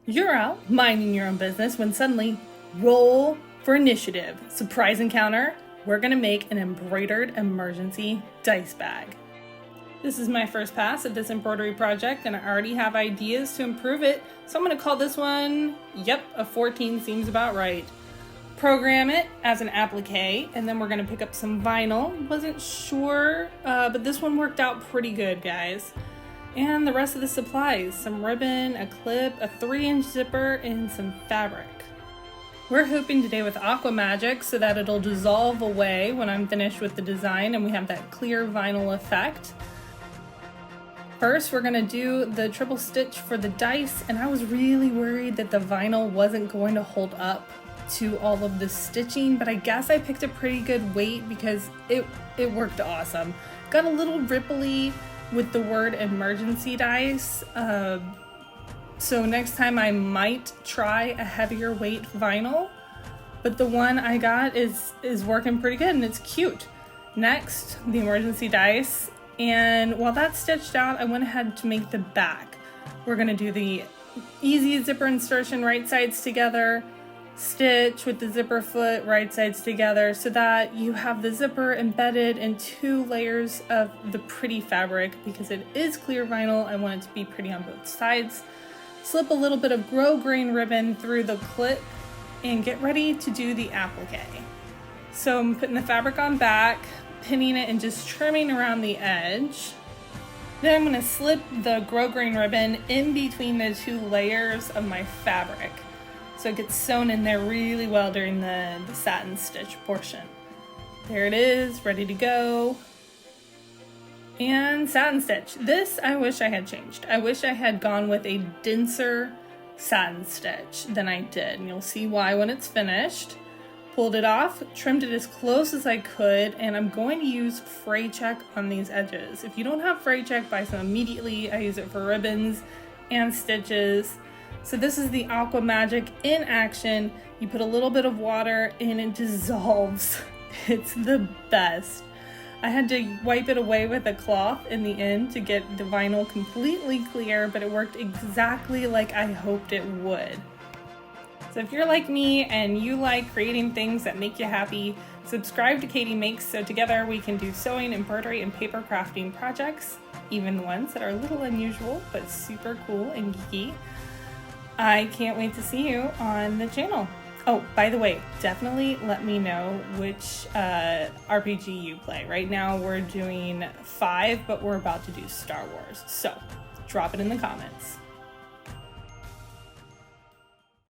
You're out minding your own business when suddenly, roll for initiative. Surprise encounter, we're gonna make an embroidered emergency dice bag. This is my first pass at this embroidery project and I already have ideas to improve it. So I'm gonna call this one, a 14 seems about right. Program it as an applique and then we're gonna pick up some vinyl. Wasn't sure, but this one worked out pretty good, guys. And the rest of the supplies, some ribbon, a clip, a 3-inch zipper, and some fabric. We're hoping today with Aqua magic so that it'll dissolve away when I'm finished with the design and we have that clear vinyl effect. First, we're gonna do the triple stitch for the dice, and I was really worried that the vinyl wasn't going to hold up to all of the stitching, but I guess I picked a pretty good weight because it worked awesome. Got a little ripply with the word emergency dice, so next time I might try a heavier weight vinyl, but the one I got is working pretty good and it's cute. Next, the emergency dice, and while that's stitched out, I went ahead to make the back. We're gonna do the easy zipper insertion, right sides together, stitch with the zipper foot, right sides together, so that you have the zipper embedded in 2 layers of the pretty fabric. Because it is clear vinyl, I want it to be pretty on both sides. Slip a little bit of grosgrain ribbon through the clip and get ready to do the applique. So I'm putting the fabric on back, pinning it and just trimming around the edge. Then I'm going to slip the grosgrain ribbon in between the 2 layers of my fabric, so it gets sewn in there really well during the satin stitch portion. There it is, ready to go. And satin stitch. This I wish I had changed. I wish I had gone with a denser satin stitch than I did, and you'll see why when it's finished. Pulled it off, trimmed it as close as I could, and I'm going to use fray check on these edges. If you don't have fray check, buy some immediately. I use it for ribbons and stitches. So this is the Aqua magic in action. You put a little bit of water and it dissolves. It's the best. I had to wipe it away with a cloth in the end to get the vinyl completely clear, but it worked exactly like I hoped it would. So if you're like me and you like creating things that make you happy, subscribe to Katie Makes so together we can do sewing, embroidery, and paper crafting projects, even ones that are a little unusual but super cool and geeky. I can't wait to see you on the channel. Oh, by the way, definitely let me know which RPG you play. Right now we're doing 5, but we're about to do Star Wars. So drop it in the comments.